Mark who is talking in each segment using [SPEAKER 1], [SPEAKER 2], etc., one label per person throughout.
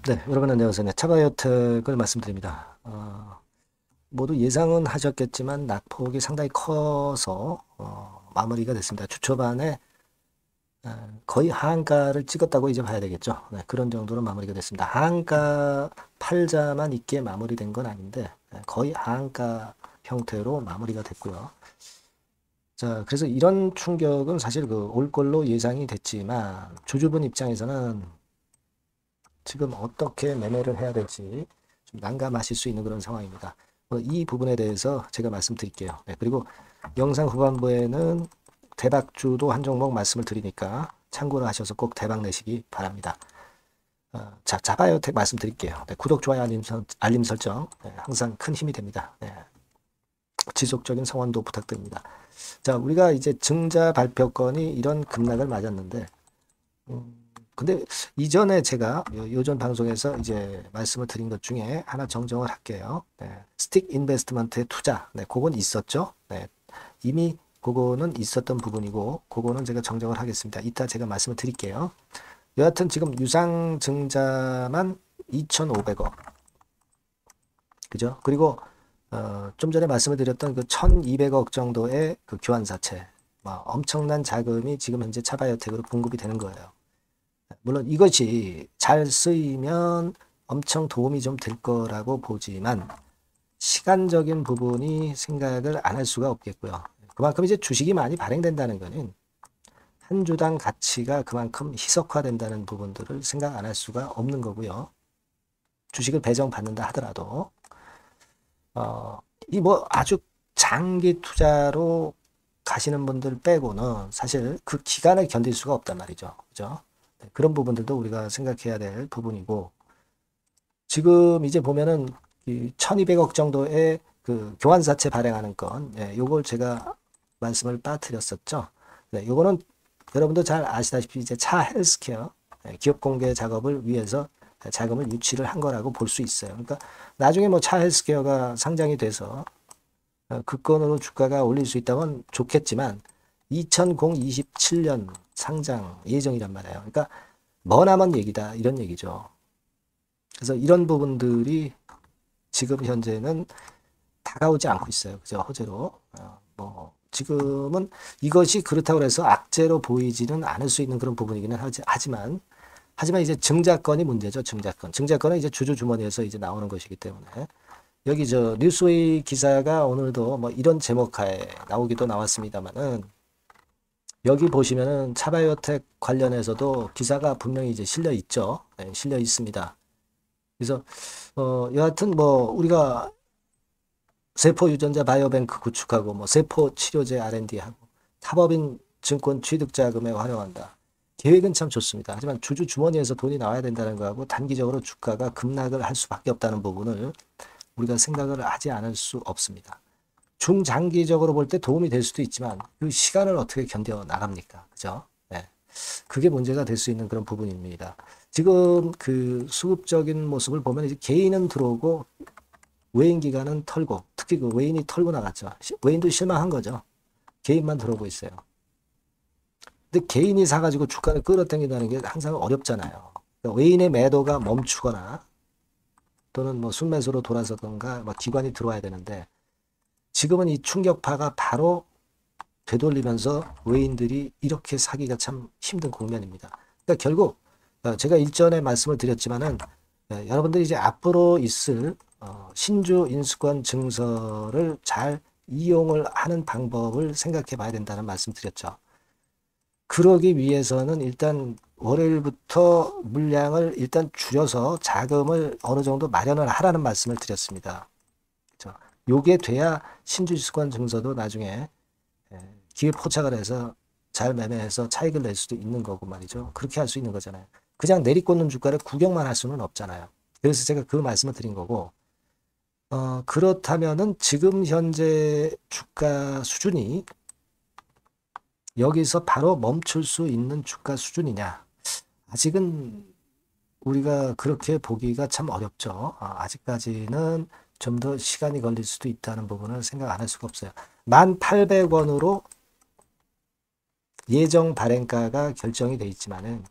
[SPEAKER 1] 네, 여러분 안녕하세요. 네, 차바이오텍을 말씀드립니다. 모두 예상은 하셨겠지만 낙폭이 상당히 커서 마무리가 됐습니다. 주 초반에 거의 하한가를 찍었다고 이제 봐야 되겠죠. 네, 그런 정도로 마무리가 됐습니다. 하한가 팔자만 있게 마무리된 건 아닌데 거의 하한가 형태로 마무리가 됐고요. 자, 그래서 이런 충격은 사실 올 걸로 예상이 됐지만 주주분 입장에서는 지금 어떻게 매매를 해야 될지 좀 난감하실 수 있는 그런 상황입니다. 이 부분에 대해서 제가 말씀드릴게요. 네, 그리고 영상 후반부에는 대박주도 한 종목 말씀을 드리니까 참고를 하셔서 꼭 대박 내시기 바랍니다. 자, 자바이오텍 말씀드릴게요. 네, 구독, 좋아요, 알림 설정 네, 항상 큰 힘이 됩니다. 네, 지속적인 성원도 부탁드립니다. 자, 우리가 이제 증자 발표건이 이런 급락을 맞았는데 근데 이전에 제가 요전 방송에서 이제 말씀을 드린 것 중에 하나 정정을 할게요. 네. 스틱 인베스트먼트의 투자. 네, 그건 있었죠. 네. 이미 그거는 있었던 부분이고, 그거는 제가 정정을 하겠습니다. 이따 제가 말씀을 드릴게요. 여하튼 지금 유상증자만 2,500억. 그죠? 그리고, 좀 전에 말씀을 드렸던 그 1,200억 정도의 그 교환사채. 엄청난 자금이 지금 현재 차바이오텍으로 공급이 되는 거예요. 물론 이것이 잘 쓰이면 엄청 도움이 좀 될 거라고 보지만 시간적인 부분이 생각을 안 할 수가 없겠고요. 그만큼 이제 주식이 많이 발행된다는 거는 한 주당 가치가 그만큼 희석화된다는 부분들을 생각 안 할 수가 없는 거고요. 주식을 배정받는다 하더라도 이 뭐 아주 장기 투자로 가시는 분들 빼고는 사실 그 기간을 견딜 수가 없단 말이죠. 그죠? 그런 부분들도 우리가 생각해야 될 부분이고 지금 이제 보면은 1200억 정도의 그 교환사채 발행하는 건 요걸 제가 말씀을 빠뜨렸었죠. 네, 요거는 여러분도 잘 아시다시피 이제 차 헬스케어 기업 공개 작업을 위해서 자금을 유치를 한 거라고 볼 수 있어요. 그러니까 나중에 뭐 차 헬스케어가 상장이 돼서 그 건으로 주가가 올릴 수 있다면 좋겠지만 2027년 상장 예정이란 말이에요. 그러니까 머나먼 얘기다 이런 얘기죠. 그래서 이런 부분들이 지금 현재는 다가오지 않고 있어요. 그죠? 호재로. 뭐 지금은 이것이 그렇다고 해서 악재로 보이지는 않을 수 있는 그런 부분이기는 하지만 이제 증자건이 문제죠. 증자건은 이제 주주 주머니에서 이제 나오는 것이기 때문에 여기 저 뉴스웨이 기사가 오늘도 뭐 이런 제목하에 나오기도 나왔습니다만은 여기 보시면은 차바이오텍 관련해서도 기사가 분명히 이제 실려 있죠. 네, 실려 있습니다. 그래서 여하튼 뭐 우리가 세포 유전자 바이오뱅크 구축하고 뭐 세포 치료제 R&D하고 타법인 증권 취득 자금에 활용한다. 계획은 참 좋습니다. 하지만 주주 주머니에서 돈이 나와야 된다는 거하고 단기적으로 주가가 급락을 할 수밖에 없다는 부분을 우리가 생각을 하지 않을 수 없습니다. 중장기적으로 볼 때 도움이 될 수도 있지만 그 시간을 어떻게 견뎌 나갑니까? 그죠? 네. 그게 문제가 될 수 있는 그런 부분입니다. 지금 그 수급적인 모습을 보면 이제 개인은 들어오고 외인 기관은 털고 특히 그 외인이 털고 나갔죠. 외인도 실망한 거죠. 개인만 들어오고 있어요. 근데 개인이 사가지고 주가를 끌어당긴다는 게 항상 어렵잖아요. 그러니까 외인의 매도가 멈추거나 또는 뭐 순매수로 돌아서던가 뭐 기관이 들어와야 되는데 지금은 이 충격파가 바로 되돌리면서 외인들이 이렇게 사기가 참 힘든 국면입니다. 그러니까 결국 제가 일전에 말씀을 드렸지만은 여러분들이 이제 앞으로 있을 신주 인수권 증서를 잘 이용을 하는 방법을 생각해 봐야 된다는 말씀 드렸죠. 그러기 위해서는 일단 월요일부터 물량을 일단 줄여서 자금을 어느 정도 마련을 하라는 말씀을 드렸습니다. 그렇죠? 요게 돼야 신주 인수권 증서도 나중에 기회 포착을 해서 잘 매매해서 차익을 낼 수도 있는 거고 말이죠. 그렇게 할 수 있는 거잖아요. 그냥 내리꽂는 주가를 구경만 할 수는 없잖아요. 그래서 제가 그 말씀을 드린 거고 그렇다면은 지금 현재 주가 수준이 여기서 바로 멈출 수 있는 주가 수준이냐? 아직은 우리가 그렇게 보기가 참 어렵죠. 아직까지는 좀 더 시간이 걸릴 수도 있다는 부분을 생각 안 할 수가 없어요. 1,800원으로 예정 발행가가 결정이 돼 있지만은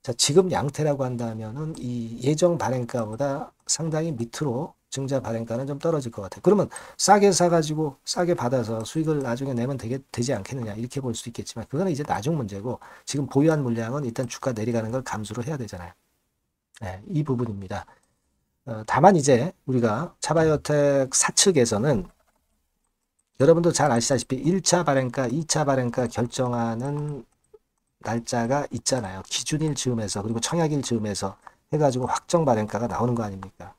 [SPEAKER 1] 자, 지금 양태라고 한다면은 이 예정 발행가보다 상당히 밑으로 증자 발행가는 좀 떨어질 것 같아요. 그러면 싸게 사가지고 싸게 받아서 수익을 나중에 내면 되지 않겠느냐 이렇게 볼 수 있겠지만 그거는 이제 나중 문제고 지금 보유한 물량은 일단 주가 내려가는 걸 감수를 해야 되잖아요. 네, 이 부분입니다. 다만 이제 우리가 차바이오텍 사측에서는 여러분도 잘 아시다시피 1차 발행가, 2차 발행가 결정하는 날짜가 있잖아요. 기준일 즈음에서 그리고 청약일 즈음에서 해가지고 확정 발행가가 나오는 거 아닙니까?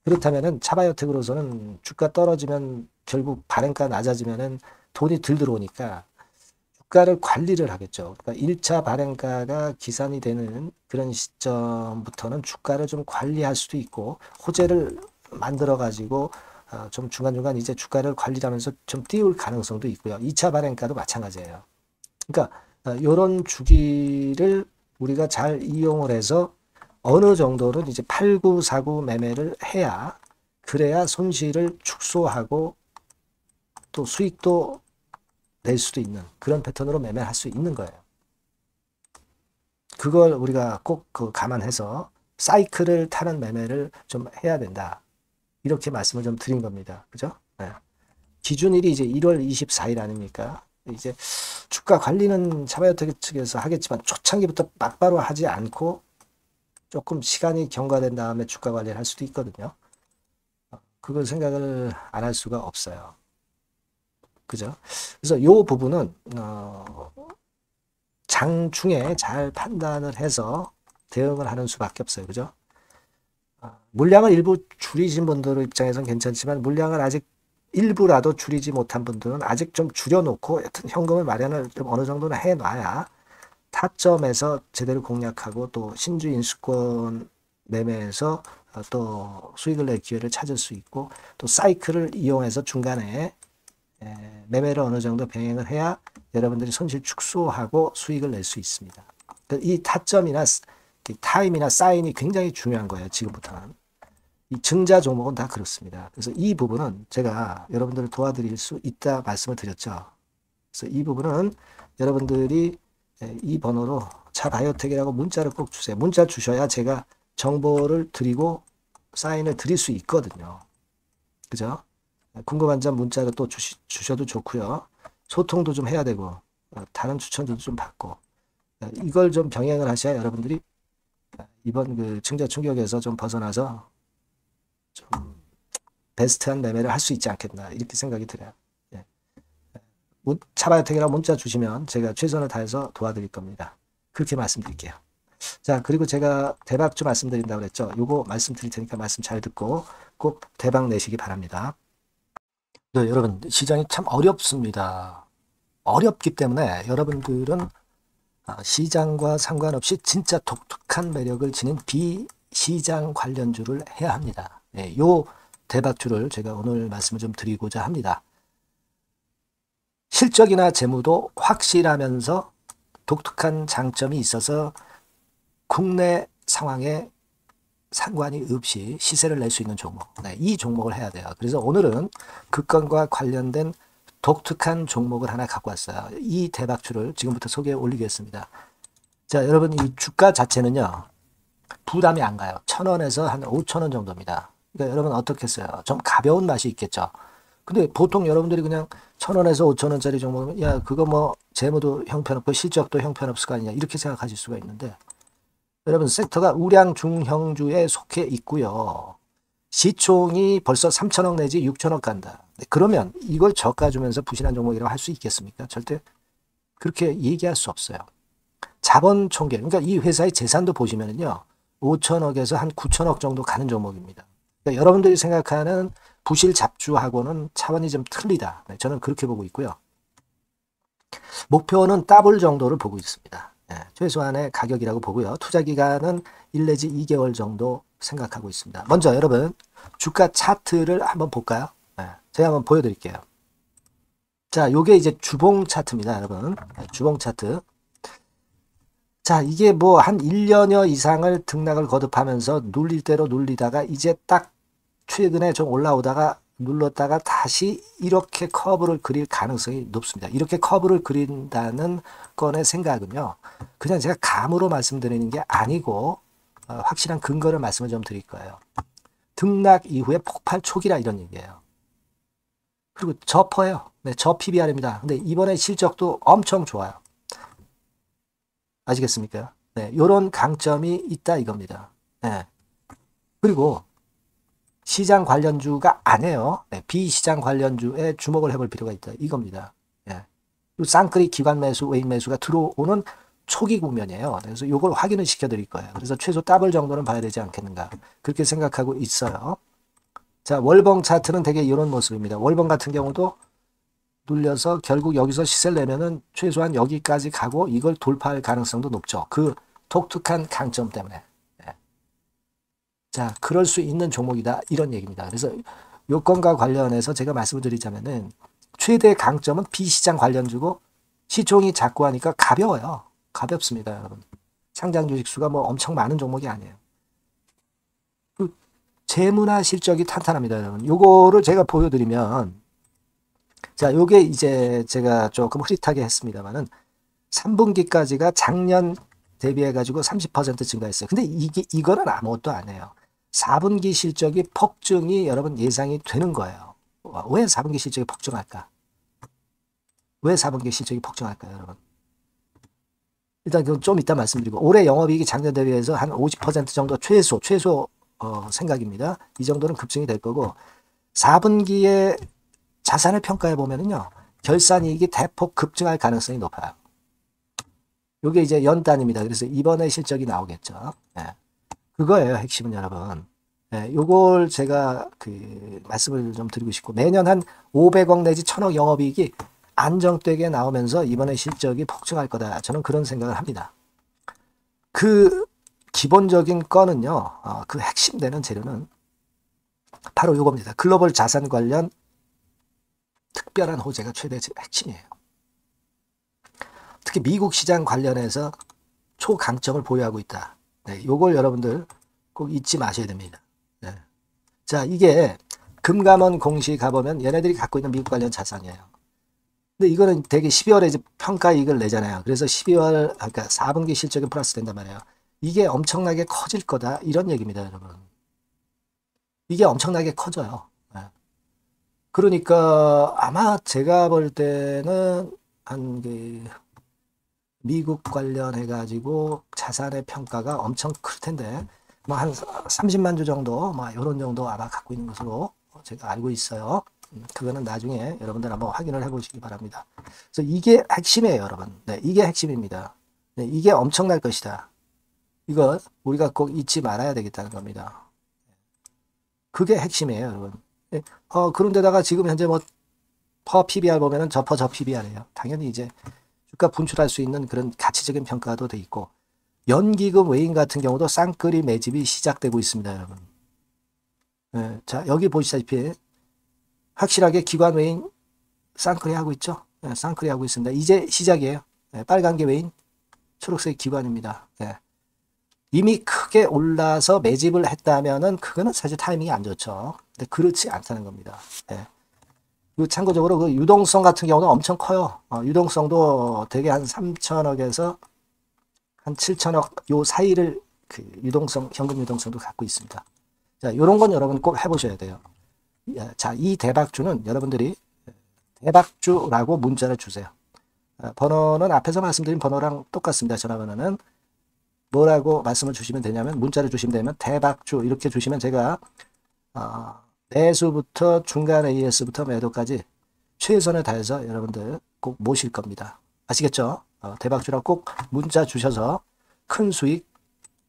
[SPEAKER 1] 그렇다면은 차바이오텍으로서는 주가 떨어지면 결국 발행가 낮아지면은 돈이 덜 들어오니까 주가를 관리를 하겠죠. 그러니까 1차 발행가가 기산이 되는 그런 시점부터는 주가를 좀 관리할 수도 있고 호재를 만들어 가지고 좀 중간중간 이제 주가를 관리하면서 좀 띄울 가능성도 있고요. 2차 발행가도 마찬가지예요. 그러니까 이런 주기를 우리가 잘 이용을 해서 어느 정도는 이제 8949 매매를 해야 그래야 손실을 축소하고 또 수익도 낼 수도 있는 그런 패턴으로 매매할 수 있는 거예요. 그걸 우리가 꼭 감안해서 사이클을 타는 매매를 좀 해야 된다. 이렇게 말씀을 좀 드린 겁니다. 그죠? 네. 기준일이 이제 1월 24일 아닙니까? 이제 주가 관리는 차바이오텍 측에서 하겠지만 초창기부터 막바로 하지 않고 조금 시간이 경과된 다음에 주가 관리를 할 수도 있거든요. 그걸 생각을 안 할 수가 없어요. 그죠? 그래서 이 부분은 장중에 잘 판단을 해서 대응을 하는 수밖에 없어요. 그죠? 물량을 일부 줄이신 분들 입장에서는 괜찮지만 물량을 아직 일부라도 줄이지 못한 분들은 아직 좀 줄여놓고 여튼 현금을 마련을 좀 어느 정도는 해놔야 타점에서 제대로 공략하고 또 신주 인수권 매매에서 또 수익을 낼 기회를 찾을 수 있고 또 사이클을 이용해서 중간에 매매를 어느 정도 병행을 해야 여러분들이 손실 축소하고 수익을 낼 수 있습니다. 이 타점이나 타임이나 사인이 굉장히 중요한 거예요. 지금부터는. 이 증자 종목은 다 그렇습니다. 그래서 이 부분은 제가 여러분들을 도와드릴 수 있다 말씀을 드렸죠. 그래서 이 부분은 여러분들이 이 번호로 차바이오텍이라고 문자를 꼭 주세요. 문자 주셔야 제가 정보를 드리고 사인을 드릴 수 있거든요. 그죠? 궁금한 점 문자로 또 주셔도 좋고요. 소통도 좀 해야 되고 다른 추천도 좀 받고 이걸 좀 병행을 하셔야 여러분들이 이번 그 증자 충격에서 좀 벗어나서 좀 베스트한 매매를 할 수 있지 않겠나 이렇게 생각이 들어요. 예. 차바이오텍이라고 문자 주시면 제가 최선을 다해서 도와드릴 겁니다. 그렇게 말씀드릴게요. 자, 그리고 제가 대박주 말씀드린다고 그랬죠. 요거 말씀드릴 테니까 말씀 잘 듣고 꼭 대박 내시기 바랍니다. 네, 여러분 시장이 참 어렵습니다. 어렵기 때문에 여러분들은 시장과 상관없이 진짜 독특한 매력을 지닌 비시장 관련주를 해야 합니다. 네, 요 대박주를 제가 오늘 말씀을 좀 드리고자 합니다. 실적이나 재무도 확실하면서 독특한 장점이 있어서 국내 상황에 상관이 없이 시세를 낼 수 있는 종목. 네, 이 종목을 해야 돼요. 그래서 오늘은 그 건과 관련된 독특한 종목을 하나 갖고 왔어요. 이 대박주를 지금부터 소개해 올리겠습니다. 자, 여러분 이 주가 자체는요. 부담이 안 가요. 1,000원에서 한 5,000원 정도입니다. 그러니까 여러분 어떻겠어요? 좀 가벼운 맛이 있겠죠. 근데 보통 여러분들이 그냥 1,000원에서 5,000원짜리 종목이면 야 그거 뭐 재무도 형편없고 실적도 형편없을 거 아니냐 이렇게 생각하실 수가 있는데 여러분 섹터가 우량 중형주에 속해 있고요. 시총이 벌써 3,000억 내지 6,000억 간다. 그러면 이걸 저가 주면서 부실한 종목이라고 할 수 있겠습니까? 절대 그렇게 얘기할 수 없어요. 자본 총계, 그러니까 이 회사의 재산도 보시면은요. 5,000억에서 한 9,000억 정도 가는 종목입니다. 그러니까 여러분들이 생각하는 부실 잡주하고는 차원이 좀 틀리다. 네, 저는 그렇게 보고 있고요. 목표는 더블 정도를 보고 있습니다. 네, 최소한의 가격이라고 보고요. 투자 기간은 1 내지 2개월 정도 생각하고 있습니다. 먼저 여러분 주가 차트를 한번 볼까요? 네, 제가 한번 보여드릴게요. 자, 요게 이제 주봉 차트입니다, 여러분. 네, 주봉 차트. 자, 이게 뭐 한 1년여 이상을 등락을 거듭하면서 눌릴 대로 눌리다가 이제 딱 최근에 좀 올라오다가 눌렀다가 다시 이렇게 커브를 그릴 가능성이 높습니다. 이렇게 커브를 그린다는 건의 생각은요, 그냥 제가 감으로 말씀드리는 게 아니고 확실한 근거를 말씀을 좀 드릴 거예요. 등락 이후에 폭발 초기라 이런 얘기예요. 그리고 저퍼예요. 네, 저 PBR입니다. 근데 이번에 실적도 엄청 좋아요. 아시겠습니까? 네, 요런 강점이 있다 이겁니다. 네. 그리고 시장 관련주가 아니에요. 네, 비시장 관련주에 주목을 해볼 필요가 있다 이겁니다. 네. 쌍끌이 기관 매수, 외인 매수가 들어오는 초기 국면이에요. 그래서 이걸 확인을 시켜드릴 거예요. 그래서 최소 더블 정도는 봐야 되지 않겠는가 그렇게 생각하고 있어요. 자, 월봉 차트는 되게 이런 모습입니다. 월봉 같은 경우도 눌려서 결국 여기서 시세를 내면은 최소한 여기까지 가고 이걸 돌파할 가능성도 높죠. 그 독특한 강점 때문에. 네. 자, 그럴 수 있는 종목이다 이런 얘기입니다. 그래서 요건과 관련해서 제가 말씀을 드리자면은 최대 강점은 비시장 관련주고 시총이 작고 하니까 가벼워요. 가볍습니다, 여러분. 상장 주식 수가 뭐 엄청 많은 종목이 아니에요. 그 재무나 실적이 탄탄합니다, 여러분. 요거를 제가 보여드리면, 자, 요게 이제 제가 조금 흐릿하게 했습니다만은 3분기까지가 작년 대비해가지고 30% 증가했어요. 근데 이거는 아무것도 아니에요. 4분기 실적이 폭증이 여러분 예상이 되는 거예요. 왜 4분기 실적이 폭증할까? 왜 4분기 실적이 폭증할까요, 여러분? 일단 그건 좀 이따 말씀드리고 올해 영업이익이 작년 대비해서 한 50% 정도 최소 생각입니다. 이 정도는 급증이 될 거고 4분기에 자산을 평가해 보면은요. 결산이익이 대폭 급증할 가능성이 높아요. 이게 이제 연단입니다. 그래서 이번에 실적이 나오겠죠. 네. 그거예요. 핵심은 여러분. 네, 요걸 제가 말씀을 좀 드리고 싶고 매년 한 500억 내지 1000억 영업이익이 안정되게 나오면서 이번에 실적이 폭증할 거다. 저는 그런 생각을 합니다. 그 기본적인 건은요. 그 핵심되는 재료는 바로 이겁니다. 글로벌 자산 관련 특별한 호재가 최대 핵심이에요. 특히 미국 시장 관련해서 초강점을 보유하고 있다. 네, 요걸 여러분들 꼭 잊지 마셔야 됩니다. 네. 자, 이게 금감원 공시 가보면 얘네들이 갖고 있는 미국 관련 자산이에요. 근데 이거는 되게 12월에 이제 평가이익을 내잖아요. 그래서 12월, 그러니까 4분기 실적이 플러스 된단 말이에요. 이게 엄청나게 커질 거다. 이런 얘기입니다, 여러분. 이게 엄청나게 커져요. 네. 그러니까 아마 제가 볼 때는 한 미국 관련해가지고 자산의 평가가 엄청 클 텐데, 뭐 한 30만 주 정도, 뭐 이런 정도 아마 갖고 있는 것으로 제가 알고 있어요. 그거는 나중에 여러분들 한번 확인을 해보시기 바랍니다. 그래서 이게 핵심이에요, 여러분. 네, 이게 핵심입니다. 네, 이게 엄청날 것이다. 이거 우리가 꼭 잊지 말아야 되겠다는 겁니다. 그게 핵심이에요, 여러분. 네, 그런데다가 지금 현재 뭐 퍼 PBR 보면은 저 PBR이에요. 당연히 이제 주가 분출할 수 있는 그런 가치적인 평가도 돼 있고 연기금 외인 같은 경우도 쌍끌이 매집이 시작되고 있습니다, 여러분. 네, 자, 여기 보시다시피 확실하게 기관 외인 쌍끌이 하고 있죠. 네, 쌍끌이 하고 있습니다. 이제 시작이에요. 네, 빨간 게 외인, 초록색 기관입니다. 네. 이미 크게 올라서 매집을 했다면은 그거는 사실 타이밍이 안 좋죠. 근데 그렇지 않다는 겁니다. 네. 그리고 참고적으로 그 유동성 같은 경우는 엄청 커요. 유동성도 되게 한 3천억에서 한 7천억 요 사이를 유동성, 현금 유동성도 갖고 있습니다. 자, 이런 건 여러분 꼭 해보셔야 돼요. 자, 이 대박주는 여러분들이 대박주라고 문자를 주세요. 번호는 앞에서 말씀드린 번호랑 똑같습니다. 전화번호는 뭐라고 말씀을 주시면 되냐면 문자를 주시면 되면 대박주 이렇게 주시면 제가 매수부터 중간 AS부터 매도까지 최선을 다해서 여러분들 꼭 모실 겁니다. 아시겠죠? 대박주라고 꼭 문자 주셔서 큰 수익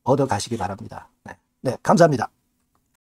[SPEAKER 1] 얻어 가시기 바랍니다. 네, 감사합니다.